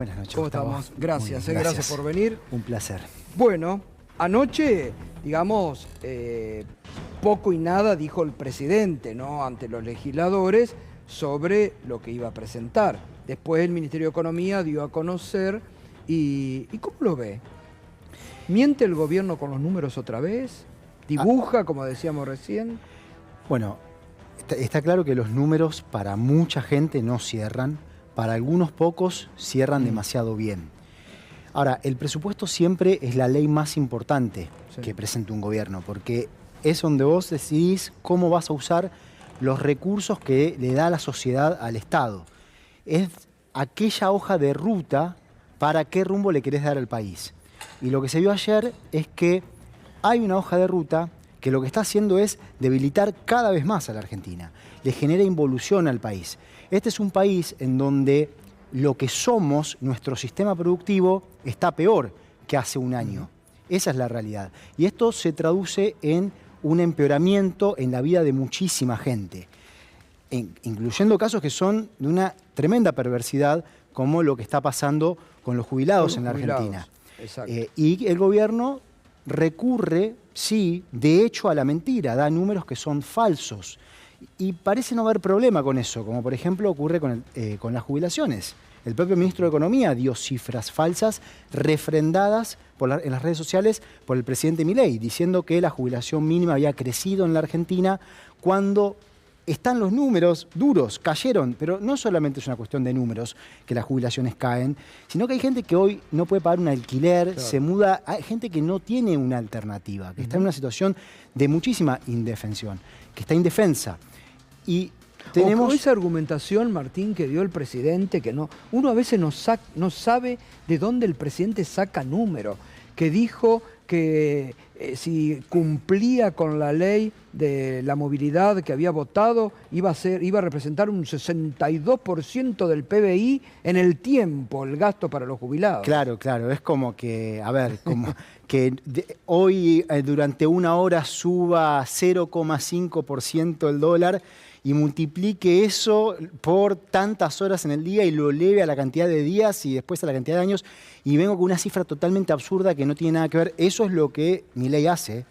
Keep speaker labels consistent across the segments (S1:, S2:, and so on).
S1: Buenas noches,
S2: ¿Cómo
S1: Gustavo.
S2: estamos? Gracias,
S1: Muy bien,
S2: gracias por venir.
S1: Un placer.
S2: Bueno, anoche, digamos, poco y nada dijo el presidente, ¿no?, ante los legisladores sobre lo que iba a presentar. Después el Ministerio de Economía dio a conocer ¿y cómo lo ve? ¿Miente el gobierno con los números otra vez? ¿Dibuja, como decíamos recién?
S1: Bueno, está claro que los números para mucha gente no cierran, para algunos pocos cierran demasiado bien. Ahora, el presupuesto siempre es la ley más importante que presenta un gobierno, porque es donde vos decidís cómo vas a usar los recursos que le da la sociedad al Estado. Es aquella hoja de ruta para qué rumbo le querés dar al país. Y lo que se vio ayer es que hay una hoja de ruta que lo que está haciendo es debilitar cada vez más a la Argentina. Le genera involución al país. Este es un país en donde lo que somos, nuestro sistema productivo, está peor que hace un año. Esa es la realidad. Y esto se traduce en un empeoramiento en la vida de muchísima gente, incluyendo casos que son de una tremenda perversidad, como lo que está pasando con los jubilados en la Argentina. Y el gobierno recurre, sí, de hecho a la mentira, da números que son falsos. Y parece no haber problema con eso, como por ejemplo ocurre con las jubilaciones. El propio ministro de Economía dio cifras falsas refrendadas en las redes sociales por el presidente Milei, diciendo que la jubilación mínima había crecido en la Argentina cuando están los números duros, cayeron, pero no solamente es una cuestión de números que las jubilaciones caen, sino que hay gente que hoy no puede pagar un alquiler, se muda, hay gente que no tiene una alternativa, que está en una situación de muchísima indefensión, que está indefensa. Y tenemos
S2: esa argumentación, Martín, que dio el presidente, que uno a veces no sabe de dónde el presidente saca números, que dijo que si cumplía con la ley de la movilidad que había votado, iba a representar un 62% del PBI en el tiempo, el gasto para los jubilados.
S1: Claro, claro, es como que, a ver, como que hoy durante una hora suba 0,5% el dólar y multiplique eso por tantas horas en el día y lo eleve a la cantidad de días y después a la cantidad de años, y vengo con una cifra totalmente absurda que no tiene nada que ver. Eso es lo que Milei hace.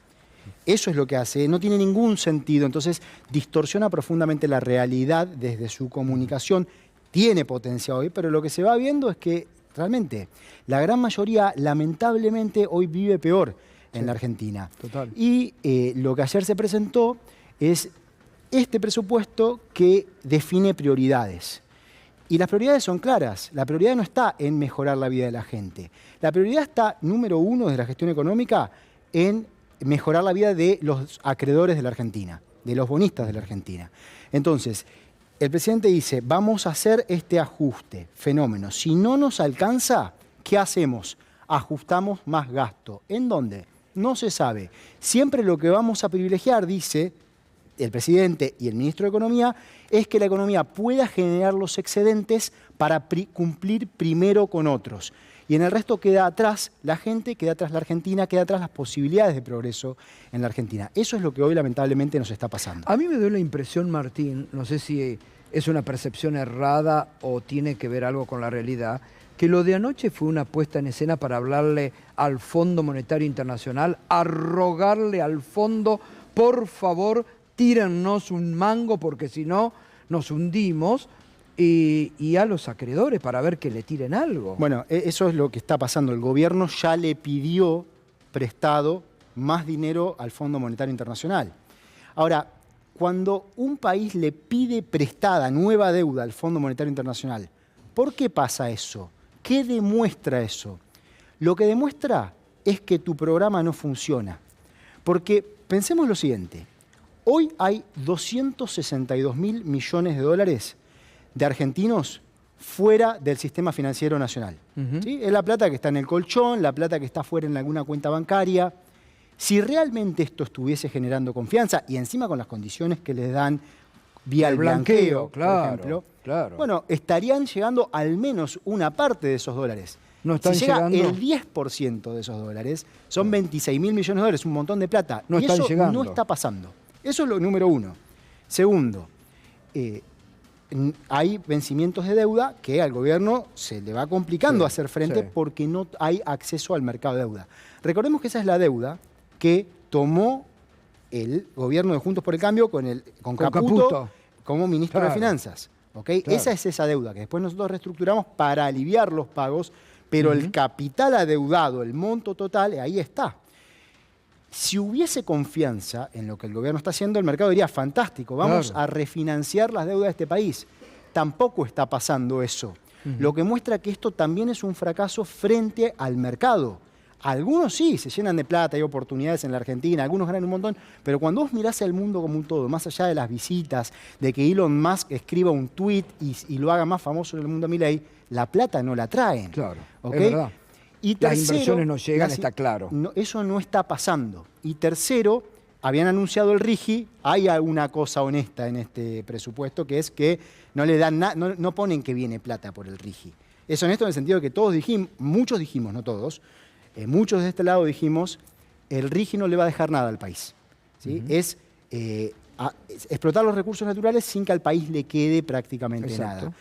S1: Eso es lo que hace, no tiene ningún sentido, entonces distorsiona profundamente la realidad desde su comunicación. Tiene potencia hoy, pero lo que se va viendo es que realmente la gran mayoría, lamentablemente, hoy vive peor en la Argentina.
S2: Total.
S1: Y lo que ayer se presentó es este presupuesto que define prioridades. Y las prioridades son claras. La prioridad no está en mejorar la vida de la gente. La prioridad está, número uno, de la gestión económica, en mejorar la vida de los acreedores de la Argentina, de los bonistas de la Argentina. Entonces, el presidente dice, vamos a hacer este ajuste, fenómeno. Si no nos alcanza, ¿qué hacemos? Ajustamos más gasto. ¿En dónde? No se sabe. Siempre lo que vamos a privilegiar, dice el presidente y el ministro de Economía, es que la economía pueda generar los excedentes para cumplir primero con otros. Y en el resto queda atrás la gente, queda atrás la Argentina, queda atrás las posibilidades de progreso en la Argentina. Eso es lo que hoy lamentablemente nos está pasando.
S2: A mí me dio la impresión, Martín, no sé si es una percepción errada o tiene que ver algo con la realidad, que lo de anoche fue una puesta en escena para hablarle al Fondo Monetario Internacional, a rogarle al fondo, por favor, tírennos un mango porque si no nos hundimos, y a los acreedores para ver que le tiren algo.
S1: Bueno, eso es lo que está pasando. El gobierno ya le pidió prestado más dinero al Fondo Monetario Internacional. Ahora, cuando un país le pide prestada nueva deuda al Fondo Monetario Internacional, ¿por qué pasa eso? ¿Qué demuestra eso? Lo que demuestra es que tu programa no funciona. Porque pensemos lo siguiente. Hoy hay 262.000 millones de dólares de argentinos fuera del sistema financiero nacional. ¿Sí? Es la plata que está en el colchón, la plata que está fuera en alguna cuenta bancaria. Si realmente esto estuviese generando confianza, y encima con las condiciones que les dan vía el blanqueo,
S2: claro,
S1: por ejemplo,
S2: claro.
S1: Bueno, estarían llegando al menos una parte de esos dólares.
S2: No están
S1: si llega
S2: llegando.
S1: el 10% de esos dólares, son 26.000 millones de dólares, un montón de plata.
S2: No
S1: y
S2: están
S1: eso
S2: llegando.
S1: no está pasando. Eso es lo número uno. Segundo, hay vencimientos de deuda que al gobierno se le va complicando
S2: Sí,
S1: hacer frente
S2: sí.
S1: porque no hay acceso al mercado de deuda. Recordemos que esa es la deuda que tomó el gobierno de Juntos por el Cambio con Caputo como ministro de Finanzas. ¿Okay?
S2: Claro.
S1: Esa es esa deuda que después nosotros reestructuramos para aliviar los pagos, pero el capital adeudado, el monto total, ahí está. Si hubiese confianza en lo que el gobierno está haciendo, el mercado diría, fantástico, vamos a refinanciar las deudas de este país. Tampoco está pasando eso. Lo que muestra que esto también es un fracaso frente al mercado. Algunos sí, se llenan de plata, hay oportunidades en la Argentina, algunos ganan un montón, pero cuando vos mirás el mundo como un todo, más allá de las visitas, de que Elon Musk escriba un tweet y lo haga más famoso en el mundo Milei, la plata no la traen.
S2: Claro,
S1: ¿Okay?
S2: es verdad.
S1: Y
S2: Las
S1: tercero,
S2: inversiones no llegan, está claro.
S1: eso no está pasando. Y tercero, habían anunciado el RIGI, hay alguna cosa honesta en este presupuesto, que es que no le dan no ponen que viene plata por el RIGI. Es honesto en el sentido de que todos dijimos, muchos dijimos, no todos, muchos de este lado dijimos, el RIGI no le va a dejar nada al país. ¿Sí? Es explotar los recursos naturales sin que al país le quede prácticamente nada.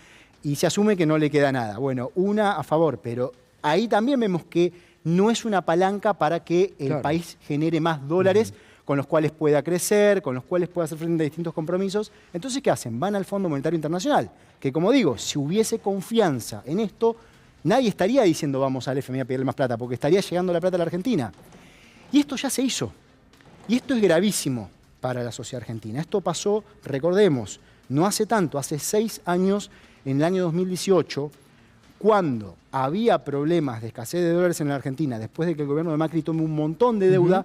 S1: Y se asume que no le queda nada. Bueno, una a favor, pero ahí también vemos que no es una palanca para que el país genere más dólares con los cuales pueda crecer, con los cuales pueda hacer frente a distintos compromisos. Entonces, ¿qué hacen? Van al Fondo Monetario Internacional, que como digo, si hubiese confianza en esto, nadie estaría diciendo vamos al FMI a pedirle más plata, porque estaría llegando la plata a la Argentina. Y esto ya se hizo. Y esto es gravísimo para la sociedad argentina. Esto pasó, recordemos, no hace tanto, hace 6 años, en el año 2018, cuando había problemas de escasez de dólares en la Argentina, después de que el gobierno de Macri tome un montón de deuda,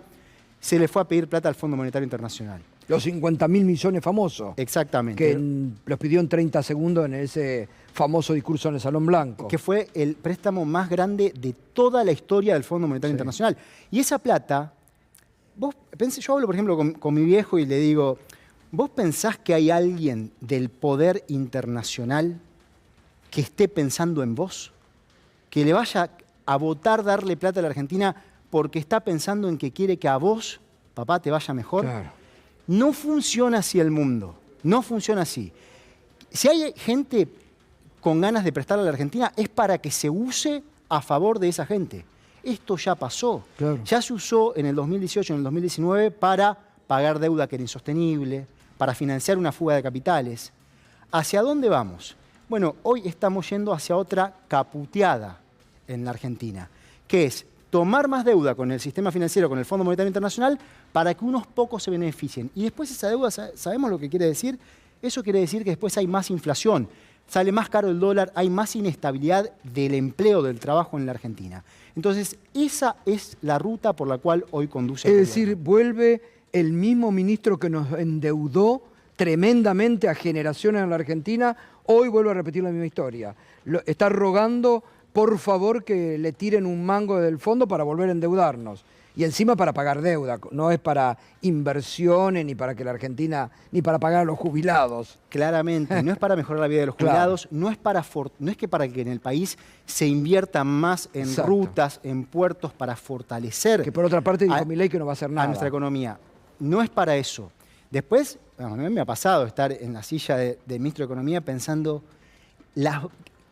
S1: se le fue a pedir plata al Fondo Monetario Internacional.
S2: Los 50.000 millones famosos.
S1: Exactamente.
S2: Que los pidió en 30 segundos en ese famoso discurso en el Salón Blanco.
S1: Que fue el préstamo más grande de toda la historia del Fondo Monetario Internacional. Y esa plata, yo hablo, por ejemplo, con mi viejo y le digo, ¿vos pensás que hay alguien del poder internacional que esté pensando en vos? Que le vaya a votar darle plata a la Argentina porque está pensando en que quiere que a vos, papá, te vaya mejor.
S2: Claro.
S1: No funciona así el mundo, no funciona así. Si hay gente con ganas de prestarle a la Argentina, es para que se use a favor de esa gente. Esto ya pasó.
S2: Claro.
S1: Ya se usó en el 2018, en el 2019, para pagar deuda que era insostenible, para financiar una fuga de capitales. ¿Hacia dónde vamos? Bueno, hoy estamos yendo hacia otra caputeada en la Argentina, que es tomar más deuda con el sistema financiero, con el Fondo Monetario Internacional, para que unos pocos se beneficien. Y después esa deuda, ¿sabemos lo que quiere decir? Eso quiere decir que después hay más inflación, sale más caro el dólar, hay más inestabilidad del empleo, del trabajo en la Argentina. Entonces, esa es la ruta por la cual hoy conduce el
S2: Es decir, vuelve el mismo ministro que nos endeudó tremendamente a generaciones en la Argentina, hoy vuelve a repetir la misma historia. Está rogando, por favor, que le tiren un mango del fondo para volver a endeudarnos. Y encima para pagar deuda, no es para inversiones, ni para que la Argentina, ni para pagar a los jubilados.
S1: Claramente, no es para mejorar la vida de los jubilados, no es que para que en el país se invierta más en rutas, en puertos, para fortalecer.
S2: Que por otra parte dijo Milei que no va a hacer nada.
S1: A nuestra economía. No es para eso. Después, a mí me ha pasado estar en la silla de ministro de Economía pensando,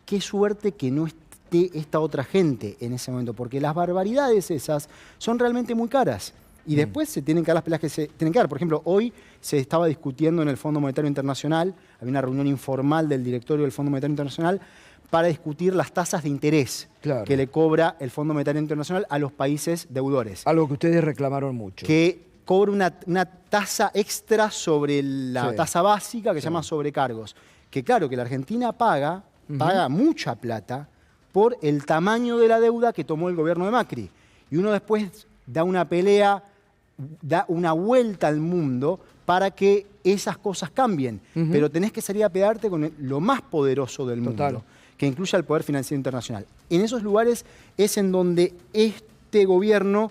S1: qué suerte que no esté esta otra gente en ese momento, porque las barbaridades esas son realmente muy caras. Y después se tienen que dar las peleas que se tienen que dar. Por ejemplo, hoy se estaba discutiendo en el Fondo Monetario Internacional, había una reunión informal del directorio del Fondo Monetario Internacional para discutir las tasas de interés que le cobra el Fondo Monetario Internacional a los países deudores.
S2: Algo que ustedes reclamaron mucho.
S1: Que cobra una tasa extra sobre la tasa básica que se llama sobrecargos. Que claro, que la Argentina paga mucha plata por el tamaño de la deuda que tomó el gobierno de Macri. Y uno después da una pelea, da una vuelta al mundo para que esas cosas cambien. Pero tenés que salir a pegarte con lo más poderoso del mundo, que incluye al poder financiero internacional. En esos lugares es en donde este gobierno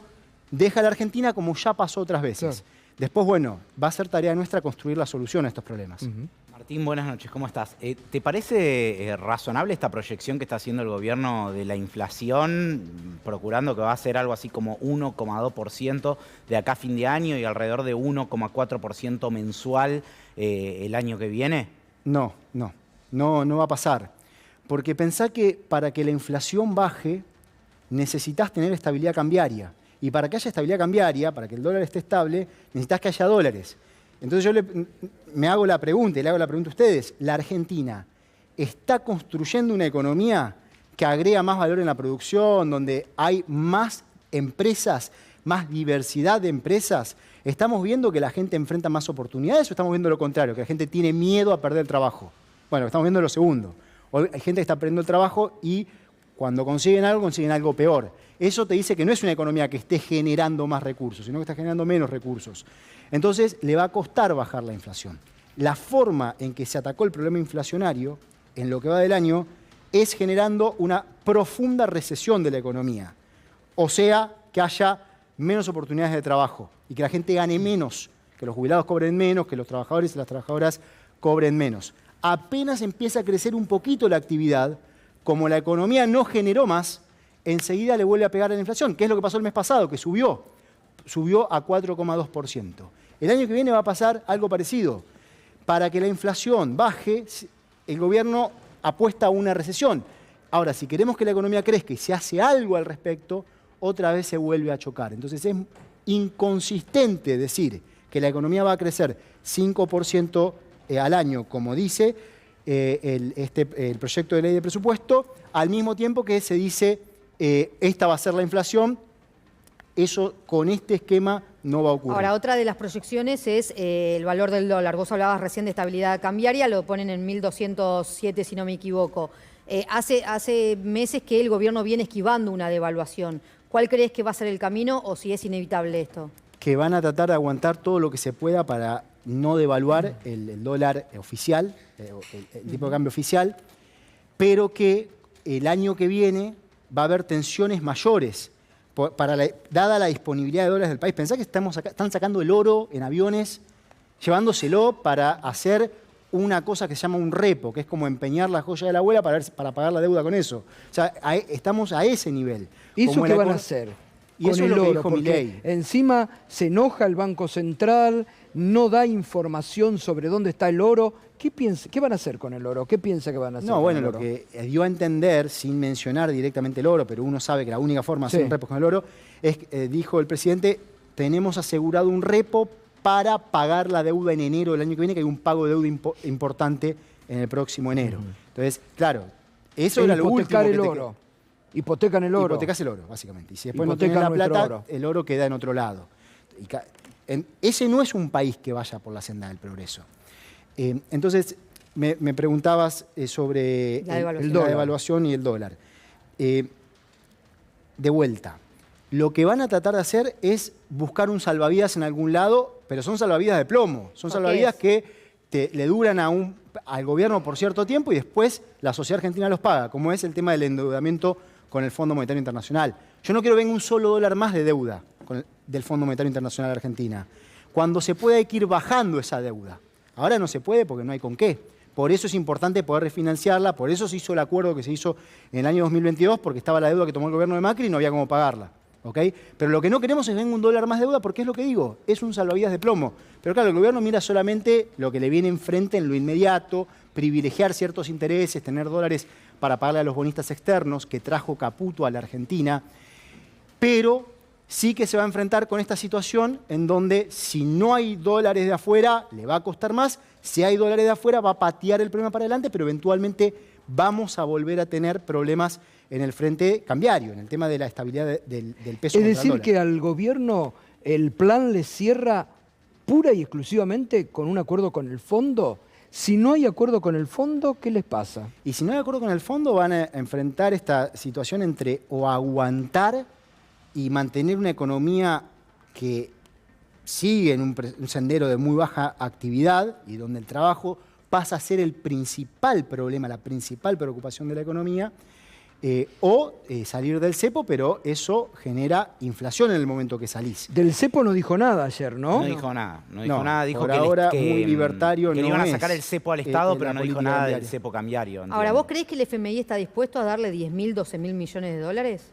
S1: deja a la Argentina como ya pasó otras veces. Después, bueno, va a ser tarea nuestra construir la solución a estos problemas.
S3: Martín, buenas noches, ¿cómo estás? ¿Te parece razonable esta proyección que está haciendo el gobierno de la inflación, procurando que va a ser algo así como 1,2% de acá a fin de año y alrededor de 1,4% mensual el año que viene?
S1: No, no. no va a pasar. Porque pensá que para que la inflación baje, necesitas tener estabilidad cambiaria. Y para que haya estabilidad cambiaria, para que el dólar esté estable, necesitas que haya dólares. Entonces yo me hago la pregunta, y le hago la pregunta a ustedes. ¿La Argentina está construyendo una economía que agrega más valor en la producción, donde hay más empresas, más diversidad de empresas? ¿Estamos viendo que la gente enfrenta más oportunidades o estamos viendo lo contrario, que la gente tiene miedo a perder el trabajo? Bueno, estamos viendo lo segundo. Hoy hay gente que está perdiendo el trabajo y cuando consiguen algo peor. Eso te dice que no es una economía que esté generando más recursos, sino que está generando menos recursos. Entonces, le va a costar bajar la inflación. La forma en que se atacó el problema inflacionario en lo que va del año es generando una profunda recesión de la economía. O sea, que haya menos oportunidades de trabajo y que la gente gane menos, que los jubilados cobren menos, que los trabajadores y las trabajadoras cobren menos. Apenas empieza a crecer un poquito la actividad, como la economía no generó más, enseguida le vuelve a pegar a la inflación, que es lo que pasó el mes pasado, que subió a 4,2%. El año que viene va a pasar algo parecido. Para que la inflación baje, el gobierno apuesta a una recesión. Ahora, si queremos que la economía crezca y se hace algo al respecto, otra vez se vuelve a chocar. Entonces es inconsistente decir que la economía va a crecer 5% al año, como dice el proyecto de ley de presupuesto, al mismo tiempo que se dice esta va a ser la inflación. Eso con este esquema no va a ocurrir.
S4: Ahora, otra de las proyecciones es el valor del dólar. Vos hablabas recién de estabilidad cambiaria, lo ponen en 1.207, si no me equivoco. Hace meses que el gobierno viene esquivando una devaluación. ¿Cuál crees que va a ser el camino o si es inevitable esto?
S1: Que van a tratar de aguantar todo lo que se pueda para no devaluar el dólar oficial, el tipo de cambio oficial, pero que el año que viene va a haber tensiones mayores, dada la disponibilidad de dólares del país. Pensá que están sacando el oro en aviones, llevándoselo para hacer una cosa que se llama un repo, que es como empeñar la joya de la abuela para pagar la deuda con eso. O sea, estamos a ese nivel.
S2: ¿Y eso qué van a hacer?
S1: Y eso es lo que dijo Milei.
S2: Encima se enoja el Banco Central, no da información sobre dónde está el oro. ¿Qué van a hacer con el oro? ¿Qué piensa que van a hacer con el oro?
S1: Lo que dio a entender, sin mencionar directamente el oro, pero uno sabe que la única forma de hacer un repo con el oro, es, dijo el presidente, tenemos asegurado un repo para pagar la deuda en enero del año que viene, que hay un pago de deuda importante en el próximo enero. Entonces, claro, eso era lo último que
S2: el oro. Hipotecan el oro.
S1: Hipotecas el oro, básicamente. Y si después no tienen la plata, el oro queda en otro lado. Ese no es un país que vaya por la senda del progreso. Entonces, me preguntabas sobre la devaluación y el dólar. De vuelta, lo que van a tratar de hacer es buscar un salvavidas en algún lado, pero son salvavidas de plomo. Son salvavidas que le duran al gobierno por cierto tiempo y después la sociedad argentina los paga, como es el tema del endeudamiento con el Fondo Monetario Internacional. Yo no quiero ver un solo dólar más de deuda del Fondo Monetario Internacional de Argentina, cuando se puede ir bajando esa deuda. Ahora no se puede porque no hay con qué. Por eso es importante poder refinanciarla, por eso se hizo el acuerdo que se hizo en el año 2022, porque estaba la deuda que tomó el gobierno de Macri y no había cómo pagarla. ¿Okay? Pero lo que no queremos es que venga un dólar más de deuda, porque es lo que digo, es un salvavidas de plomo. Pero claro, el gobierno mira solamente lo que le viene enfrente en lo inmediato, privilegiar ciertos intereses, tener dólares para pagarle a los bonistas externos, que trajo Caputo a la Argentina, pero sí que se va a enfrentar con esta situación en donde si no hay dólares de afuera, le va a costar más, si hay dólares de afuera, va a patear el problema para adelante, pero eventualmente vamos a volver a tener problemas en el frente cambiario, en el tema de la estabilidad del peso.
S2: Es decir, que al gobierno el plan le cierra pura y exclusivamente con un acuerdo con el fondo. Si no hay acuerdo con el fondo, ¿qué les pasa?
S1: Y si no hay acuerdo con el fondo, van a enfrentar esta situación entre o aguantar y mantener una economía que sigue en un sendero de muy baja actividad y donde el trabajo pasa a ser el principal problema, la principal preocupación de la economía, o salir del cepo, pero eso genera inflación en el momento que salís.
S2: Del cepo no dijo nada ayer, ¿no?
S3: No dijo nada, dijo
S1: por
S3: que
S1: ahora muy libertario
S3: que
S1: no
S3: le iban a
S1: es,
S3: sacar el cepo al Estado, pero no dijo nada
S1: cambiaria
S3: del cepo cambiario.
S4: Ahora,
S3: entiendo.
S4: ¿vos creés que el FMI está dispuesto a darle 10.000, 12.000 millones de dólares?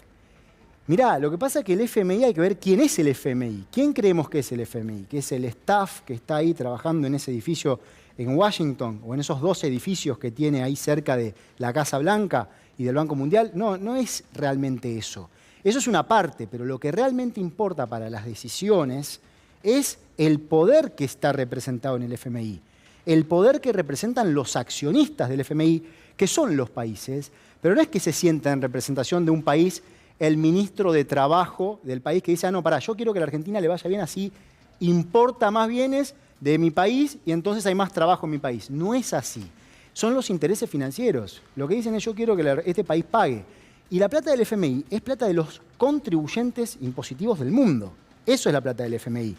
S1: Mirá, lo que pasa es que el FMI hay que ver quién es el FMI. ¿Quién creemos que es el FMI? Que es el staff que está ahí trabajando en ese edificio en Washington o en esos 2 edificios que tiene ahí cerca de la Casa Blanca y del Banco Mundial, no es realmente eso. Eso es una parte, pero lo que realmente importa para las decisiones es el poder que está representado en el FMI, el poder que representan los accionistas del FMI, que son los países, pero no es que se sienta en representación de un país el ministro de Trabajo del país que dice, no, yo quiero que a la Argentina le vaya bien, así importa más bienes de mi país y entonces hay más trabajo en mi país. No es así. Son los intereses financieros. Lo que dicen es, yo quiero que este país pague. Y la plata del FMI es plata de los contribuyentes impositivos del mundo. Eso es la plata del FMI.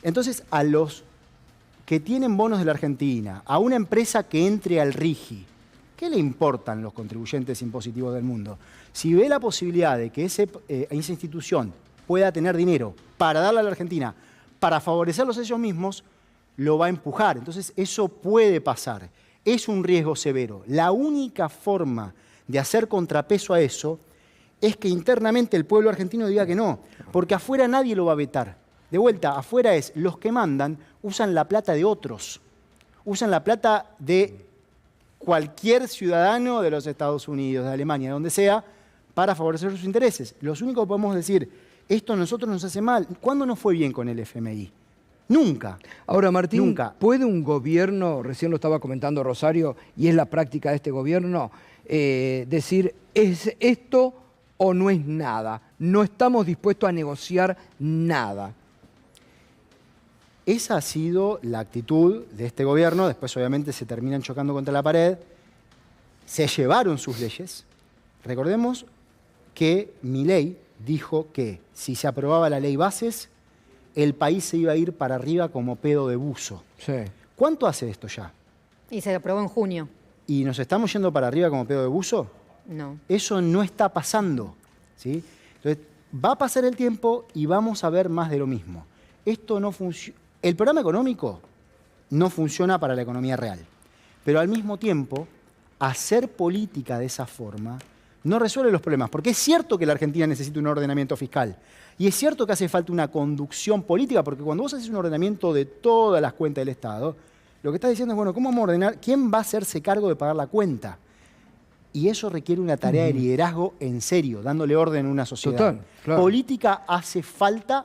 S1: Entonces, a los que tienen bonos de la Argentina, a una empresa que entre al RIGI, ¿qué le importan los contribuyentes impositivos del mundo? Si ve la posibilidad de que esa institución pueda tener dinero para darle a la Argentina, para favorecerlos ellos mismos, lo va a empujar. Entonces, eso puede pasar. Es un riesgo severo. La única forma de hacer contrapeso a eso es que internamente el pueblo argentino diga que no, porque afuera nadie lo va a vetar. De vuelta, afuera es los que mandan, usan la plata de otros, usan la plata de cualquier ciudadano de los Estados Unidos, de Alemania, de donde sea, para favorecer sus intereses. Los únicos que podemos decir, esto a nosotros nos hace mal. ¿Cuándo nos fue bien con el FMI? Nunca.
S2: Ahora, Martín,
S1: nunca.
S2: ¿Puede un gobierno, recién lo estaba comentando Rosario, y es la práctica de este gobierno, decir, ¿es esto o no es nada? No estamos dispuestos a negociar nada.
S1: Esa ha sido la actitud de este gobierno. Después, obviamente, se terminan chocando contra la pared. Se llevaron sus leyes. Recordemos que Milei dijo que si se aprobaba la ley Bases, el país se iba a ir para arriba como pedo de buzo.
S2: Sí.
S1: ¿Cuánto hace esto ya?
S4: Y se aprobó en junio.
S1: ¿Y nos estamos yendo para arriba como pedo de buzo?
S4: No.
S1: Eso no está pasando, ¿sí? Entonces, va a pasar el tiempo y vamos a ver más de lo mismo. Esto no funciona. El programa económico no funciona para la economía real, pero al mismo tiempo, hacer política de esa forma no resuelve los problemas, porque es cierto que la Argentina necesita un ordenamiento fiscal y es cierto que hace falta una conducción política, porque cuando vos haces un ordenamiento de todas las cuentas del Estado, lo que estás diciendo es, bueno, ¿cómo vamos a ordenar? ¿Quién va a hacerse cargo de pagar la cuenta? Y eso requiere una tarea de liderazgo en serio, dándole orden a una sociedad.
S2: Total, claro.
S1: Política hace falta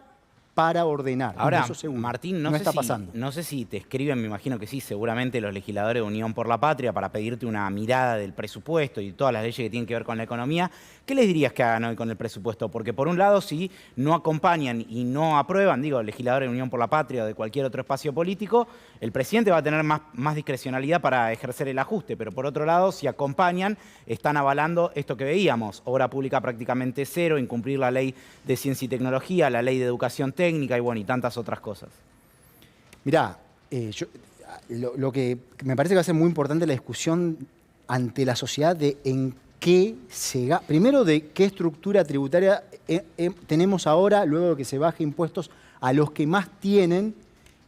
S1: para ordenar.
S3: Ahora,
S1: eso seguro.
S3: Martín,
S1: no está pasando.
S3: No sé si te escriben, me imagino que sí, seguramente los legisladores de Unión por la Patria para pedirte una mirada del presupuesto y todas las leyes que tienen que ver con la economía. ¿Qué les dirías que hagan hoy con el presupuesto? Porque por un lado, si no acompañan y no aprueban, digo, legisladores de Unión por la Patria o de cualquier otro espacio político, el presidente va a tener más discrecionalidad para ejercer el ajuste. Pero por otro lado, si acompañan, están avalando esto que veíamos, obra pública prácticamente cero, incumplir la ley de ciencia y tecnología, la ley de educación técnica y bueno, y tantas otras cosas.
S1: Mirá, lo que me parece que va a ser muy importante la discusión ante la sociedad de en qué se gasta. Primero, de qué estructura tributaria tenemos ahora, luego de que se baje impuestos a los que más tienen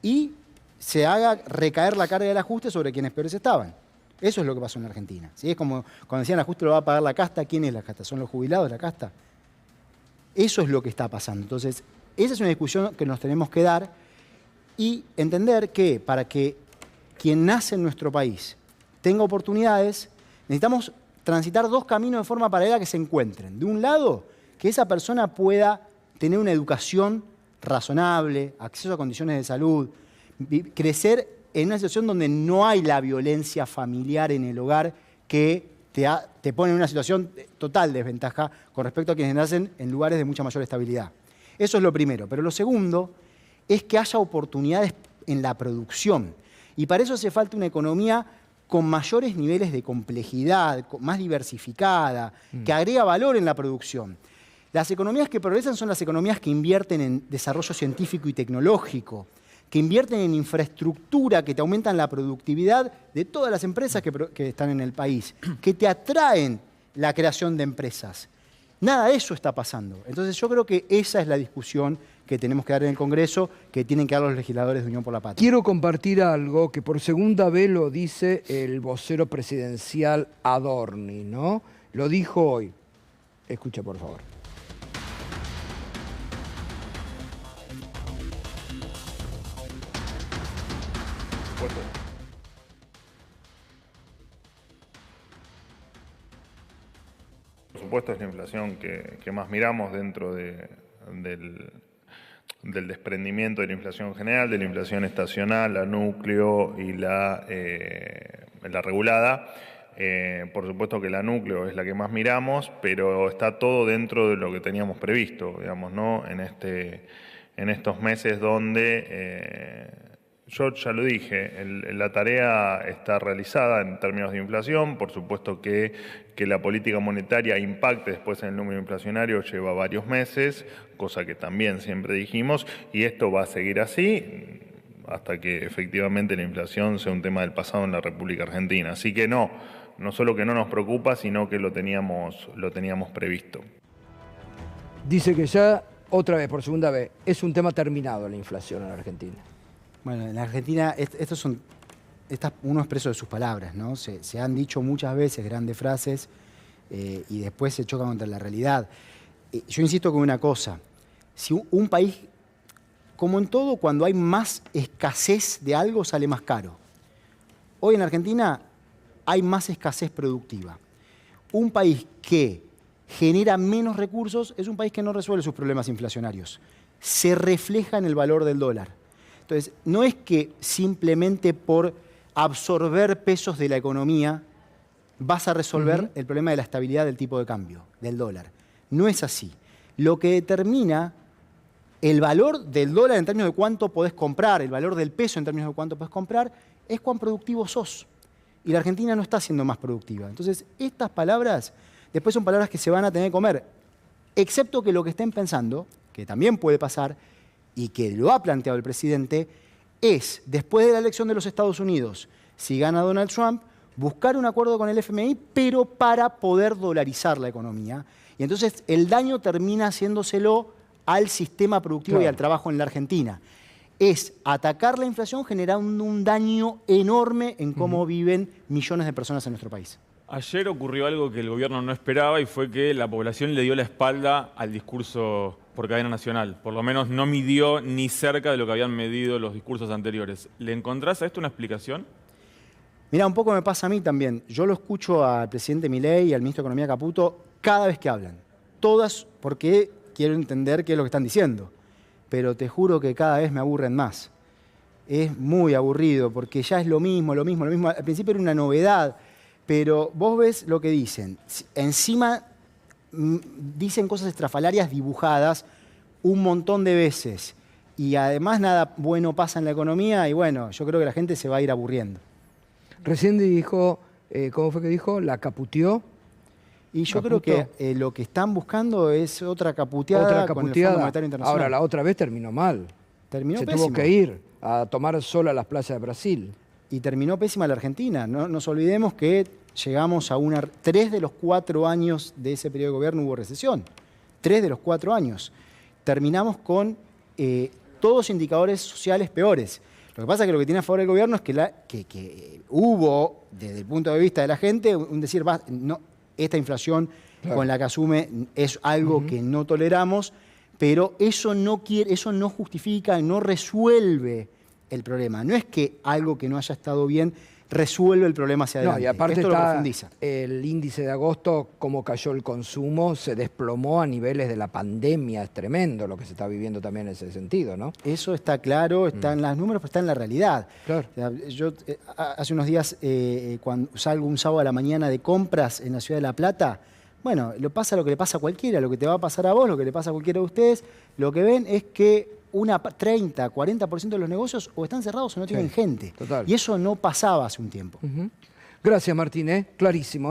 S1: y se haga recaer la carga del ajuste sobre quienes peores estaban. Eso es lo que pasó en la Argentina. ¿Sí? Es como cuando decían el ajuste lo va a pagar la casta. ¿Quién es la casta? ¿Son los jubilados la casta? Eso es lo que está pasando. Entonces, esa es una discusión que nos tenemos que dar y entender que para que quien nace en nuestro país tenga oportunidades, necesitamos transitar 2 caminos de forma paralela que se encuentren. De un lado, que esa persona pueda tener una educación razonable, acceso a condiciones de salud, crecer en una situación donde no hay la violencia familiar en el hogar que te pone en una situación total desventaja con respecto a quienes nacen en lugares de mucha mayor estabilidad. Eso es lo primero. Pero lo segundo es que haya oportunidades en la producción. Y para eso hace falta una economía con mayores niveles de complejidad, más diversificada, que agrega valor en la producción. Las economías que progresan son las economías que invierten en desarrollo científico y tecnológico, que invierten en infraestructura, que te aumentan la productividad de todas las empresas que están en el país, que te atraen la creación de empresas. Nada de eso está pasando. Entonces yo creo que esa es la discusión que tenemos que dar en el Congreso, que tienen que dar los legisladores de Unión por la Patria.
S2: Quiero compartir algo que por segunda vez lo dice el vocero presidencial Adorni, ¿no? Lo dijo hoy. Escucha, por favor.
S5: supuesto es la inflación que más miramos dentro del desprendimiento de la inflación general, de la inflación estacional, la núcleo y la regulada. Por supuesto que la núcleo es la que más miramos, pero está todo dentro de lo que teníamos previsto, digamos, ¿no? En estos meses donde, yo ya lo dije, la tarea está realizada en términos de inflación. Por supuesto que la política monetaria impacte después en el número inflacionario lleva varios meses, cosa que también siempre dijimos, y esto va a seguir así hasta que efectivamente la inflación sea un tema del pasado en la República Argentina. Así que no solo que no nos preocupa, sino que lo teníamos previsto.
S2: Dice que ya, otra vez, por segunda vez, es un tema terminado la inflación en Argentina.
S1: Bueno, en Argentina uno expreso de sus palabras, ¿no? Se han dicho muchas veces grandes frases y después se chocan contra la realidad. Yo insisto con una cosa, si un país, como en todo, cuando hay más escasez de algo sale más caro. Hoy en Argentina hay más escasez productiva. Un país que genera menos recursos es un país que no resuelve sus problemas inflacionarios. Se refleja en el valor del dólar. Entonces, no es que simplemente por absorber pesos de la economía vas a resolver el problema de la estabilidad del tipo de cambio, del dólar. No es así. Lo que determina el valor del dólar en términos de cuánto podés comprar, el valor del peso en términos de cuánto podés comprar, es cuán productivo sos. Y la Argentina no está siendo más productiva. Entonces, estas palabras después son palabras que se van a tener que comer, excepto que lo que estén pensando, que también puede pasar, y que lo ha planteado el presidente, es, después de la elección de los Estados Unidos, si gana Donald Trump, buscar un acuerdo con el FMI, pero para poder dolarizar la economía. Y entonces el daño termina haciéndoselo al sistema productivo y al trabajo en la Argentina. Es atacar la inflación generando un daño enorme en cómo viven millones de personas en nuestro país.
S6: Ayer ocurrió algo que el gobierno no esperaba y fue que la población le dio la espalda al discurso por cadena nacional. Por lo menos no midió ni cerca de lo que habían medido los discursos anteriores. ¿Le encontrás a esto una explicación?
S1: Mirá, un poco me pasa a mí también. Yo lo escucho al presidente Milei y al ministro de Economía Caputo cada vez que hablan. Todas, porque quiero entender qué es lo que están diciendo. Pero te juro que cada vez me aburren más. Es muy aburrido porque ya es lo mismo. Al principio era una novedad, pero vos ves lo que dicen. Encima dicen cosas estrafalarias dibujadas un montón de veces. Y además nada bueno pasa en la economía y bueno, yo creo que la gente se va a ir aburriendo.
S2: Recién dijo, ¿cómo fue que dijo? ¿La caputeó?
S1: Y yo creo que lo que están buscando es otra caputeada con el Fondo Monetario Internacional.
S2: Ahora, la otra vez terminó mal.
S1: Terminó
S2: Se
S1: pésimo.
S2: tuvo que ir a tomar sol a las playas de Brasil.
S1: Y terminó pésima la Argentina. No nos olvidemos que llegamos a 3 de los 4 años de ese periodo de gobierno hubo recesión. 3 de los 4 años. Terminamos con todos indicadores sociales peores. Lo que pasa es que lo que tiene a favor el gobierno es que hubo, desde el punto de vista de la gente, un decir, esta inflación con la que asume es algo que no toleramos, pero eso no justifica, no resuelve el problema. No es que algo que no haya estado bien resuelve el problema hacia adelante.
S2: No, y aparte
S1: esto
S2: está
S1: lo profundiza.
S2: El índice de agosto, cómo cayó el consumo, se desplomó a niveles de la pandemia. Es tremendo lo que se está viviendo también en ese sentido, ¿no?
S1: Eso está claro, está en los números, pero está en la realidad.
S2: Claro.
S1: Yo hace unos días, cuando salgo un sábado a la mañana de compras en la ciudad de La Plata, bueno, lo que le pasa a cualquiera, lo que te va a pasar a vos, lo que le pasa a cualquiera de ustedes, lo que ven es que 30, 40% de los negocios o están cerrados o no tienen gente.
S2: Total.
S1: Y eso no pasaba hace un tiempo.
S2: Gracias, Martín, clarísimo.